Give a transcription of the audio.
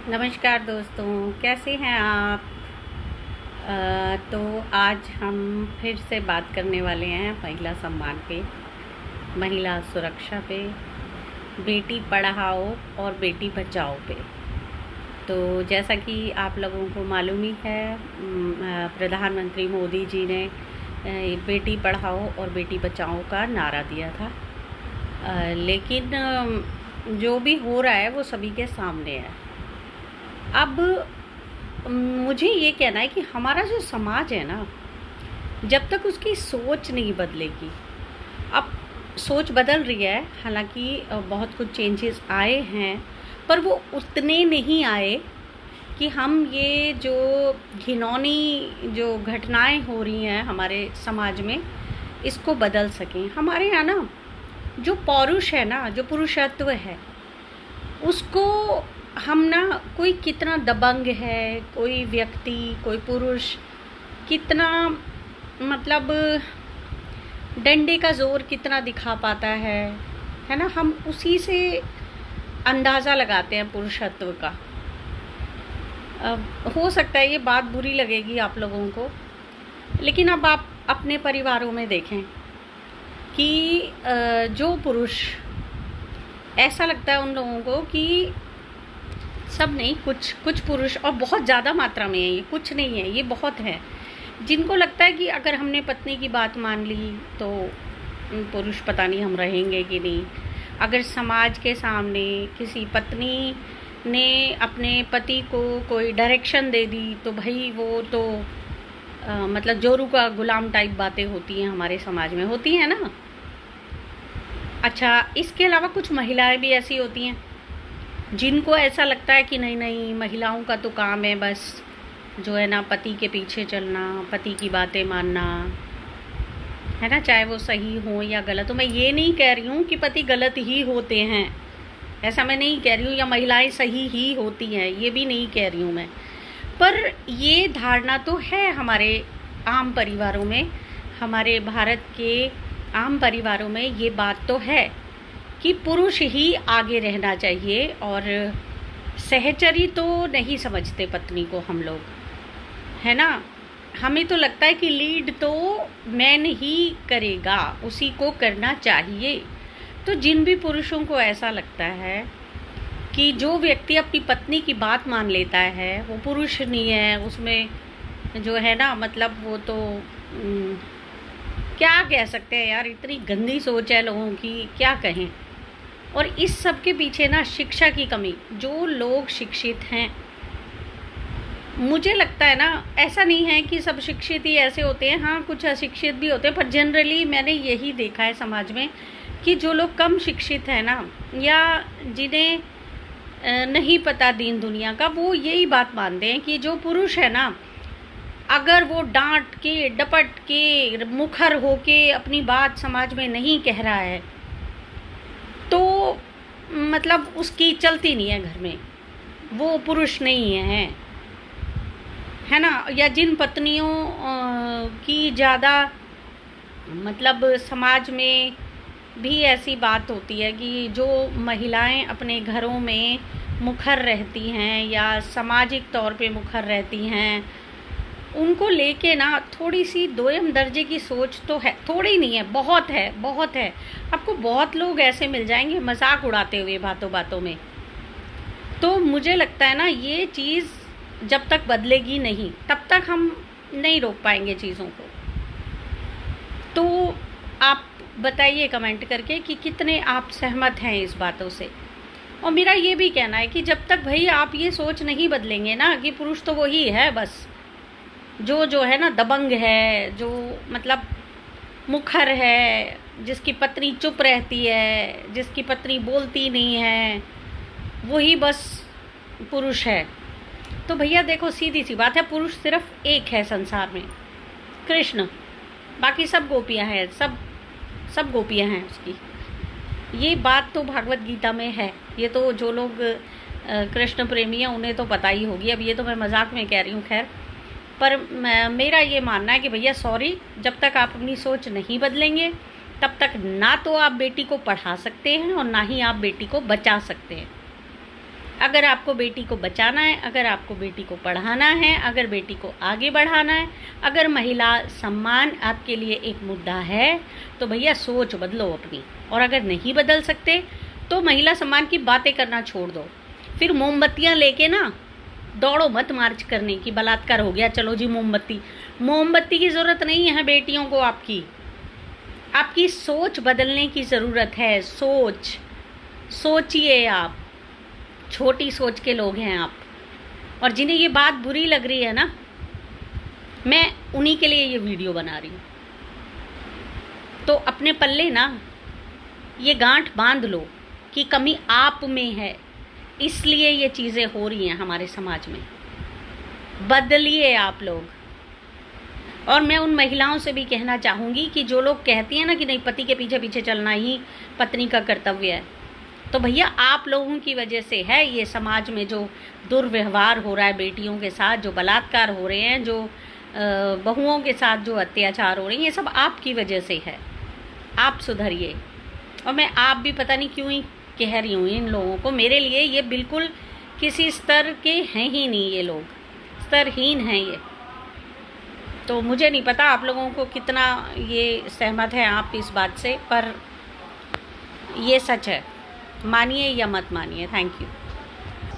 नमस्कार दोस्तों, कैसे हैं आप। तो आज हम फिर से बात करने वाले हैं महिला सम्मान पे, महिला सुरक्षा पे, बेटी पढ़ाओ और बेटी बचाओ पे। तो जैसा कि आप लोगों को मालूम ही है, प्रधानमंत्री मोदी जी ने बेटी पढ़ाओ और बेटी बचाओ का नारा दिया था। लेकिन जो भी हो रहा है वो सभी के सामने है। अब मुझे ये कहना है कि हमारा जो समाज है ना, जब तक उसकी सोच नहीं बदलेगी। अब सोच बदल रही है, हालांकि बहुत कुछ चेंजेस आए हैं, पर वो उतने नहीं आए कि हम ये जो घिनौनी जो घटनाएं हो रही हैं हमारे समाज में, इसको बदल सकें। हमारे यहाँ ना जो पौरुष है ना, जो पुरुषत्व है, उसको हम ना, कोई कितना दबंग है, कोई व्यक्ति, कोई पुरुष कितना मतलब डंडे का जोर कितना दिखा पाता है ना, हम उसी से अंदाज़ा लगाते हैं पुरुषत्व का। हो सकता है ये बात बुरी लगेगी आप लोगों को, लेकिन अब आप अपने परिवारों में देखें कि जो पुरुष, ऐसा लगता है उन लोगों को कि सब नहीं, कुछ पुरुष, और बहुत ज़्यादा मात्रा में है, ये कुछ नहीं है, ये बहुत है, जिनको लगता है कि अगर हमने पत्नी की बात मान ली तो पुरुष पता नहीं हम रहेंगे कि नहीं। अगर समाज के सामने किसी पत्नी ने अपने पति को कोई डायरेक्शन दे दी तो भाई वो तो मतलब जोरू का गुलाम टाइप बातें होती हैं, हमारे समाज में होती हैं ना। अच्छा, इसके अलावा कुछ महिलाएं भी ऐसी होती हैं जिनको ऐसा लगता है कि नहीं नहीं, महिलाओं का तो काम है बस जो है ना, पति के पीछे चलना, पति की बातें मानना, है ना, चाहे वो सही हो या गलत हो। मैं ये नहीं कह रही हूँ कि पति गलत ही होते हैं, ऐसा मैं नहीं कह रही हूँ, या महिलाएं सही ही होती हैं, ये भी नहीं कह रही हूँ मैं। पर ये धारणा तो है हमारे आम परिवारों में, हमारे भारत के आम परिवारों में ये बात तो है कि पुरुष ही आगे रहना चाहिए, और सहचरी तो नहीं समझते पत्नी को हम लोग, है ना। हमें तो लगता है कि लीड तो मैन ही करेगा, उसी को करना चाहिए। तो जिन भी पुरुषों को ऐसा लगता है कि जो व्यक्ति अपनी पत्नी की बात मान लेता है वो पुरुष नहीं है, उसमें जो है ना, मतलब वो तो क्या कह सकते हैं यार, इतनी गंदी सोच है लोगों की, क्या कहें। और इस सब के पीछे ना शिक्षा की कमी, जो लोग शिक्षित हैं, मुझे लगता है ना, ऐसा नहीं है कि सब शिक्षित ही ऐसे होते हैं, हाँ कुछ अशिक्षित भी होते हैं, पर जनरली मैंने यही देखा है समाज में कि जो लोग कम शिक्षित हैं ना, या जिन्हें नहीं पता दीन दुनिया का, वो यही बात मानते हैं कि जो पुरुष है ना, अगर वो डांट के डपट के मुखर होके अपनी बात समाज में नहीं कह रहा है तो मतलब उसकी चलती नहीं है घर में, वो पुरुष नहीं है ना। या जिन पत्नियों की ज़्यादा मतलब समाज में भी ऐसी बात होती है कि जो महिलाएं अपने घरों में मुखर रहती हैं या सामाजिक तौर पे मुखर रहती हैं, उनको लेके ना थोड़ी सी दोयम दर्जे की सोच तो है, थोड़ी नहीं है, बहुत है, बहुत है। आपको बहुत लोग ऐसे मिल जाएंगे मजाक उड़ाते हुए बातों बातों में। तो मुझे लगता है ना, ये चीज़ जब तक बदलेगी नहीं तब तक हम नहीं रोक पाएंगे चीज़ों को। तो आप बताइए कमेंट करके कि कितने आप सहमत हैं इस बातों से। और मेरा ये भी कहना है कि जब तक भाई आप ये सोच नहीं बदलेंगे ना कि पुरुष तो वही है बस, जो है ना दबंग है, जो मतलब मुखर है, जिसकी पत्नी चुप रहती है, जिसकी पत्नी बोलती नहीं है, वही बस पुरुष है। तो भैया देखो, सीधी सी बात है, पुरुष सिर्फ एक है संसार में, कृष्ण, बाकी सब गोपियां हैं, सब गोपियां हैं उसकी। ये बात तो भागवत गीता में है, ये तो जो लोग कृष्ण प्रेमी हैं उन्हें तो पता ही होगी। अब ये तो मैं मजाक में कह रही हूँ, खैर। पर मेरा ये मानना है कि भैया सॉरी, जब तक आप अपनी सोच नहीं बदलेंगे तब तक ना तो आप बेटी को पढ़ा सकते हैं और ना ही आप बेटी को बचा सकते हैं, अगर आपको बेटी को बचाना है, अगर आपको बेटी को पढ़ाना है, अगर बेटी को आगे बढ़ाना है, अगर महिला सम्मान आपके लिए एक मुद्दा है, तो भैया सोच बदलो अपनी। और अगर नहीं बदल सकते तो महिला सम्मान की बातें करना छोड़ दो। फिर मोमबत्तियाँ लेके ना दौड़ो मत मार्च करने की, बलात्कार हो गया चलो जी मोमबत्ती की ज़रूरत नहीं है बेटियों को। आपकी सोच बदलने की ज़रूरत है। सोचिए आप, छोटी सोच के लोग हैं आप। और जिन्हें ये बात बुरी लग रही है ना, मैं उन्हीं के लिए ये वीडियो बना रही हूँ। तो अपने पल्ले ना ये गांठ बांध लो कि कमी आप में है, इसलिए ये चीज़ें हो रही हैं हमारे समाज में। बदलिए आप लोग। और मैं उन महिलाओं से भी कहना चाहूँगी कि जो लोग कहती हैं ना कि नहीं पति के पीछे पीछे चलना ही पत्नी का कर्तव्य है, तो भैया आप लोगों की वजह से है ये समाज में जो दुर्व्यवहार हो रहा है बेटियों के साथ, जो बलात्कार हो रहे हैं, जो बहुओं के साथ जो अत्याचार हो रहे हैं, ये सब आपकी वजह से है। आप सुधरिए। और मैं आप भी पता नहीं क्यों ही कह रही हूँ इन लोगों को, मेरे लिए ये बिल्कुल किसी स्तर के हैं ही नहीं, ये लोग स्तरहीन हैं ये। तो मुझे नहीं पता आप लोगों को कितना ये सहमत है आप इस बात से, पर ये सच है, मानिए या मत मानिए। Thank you.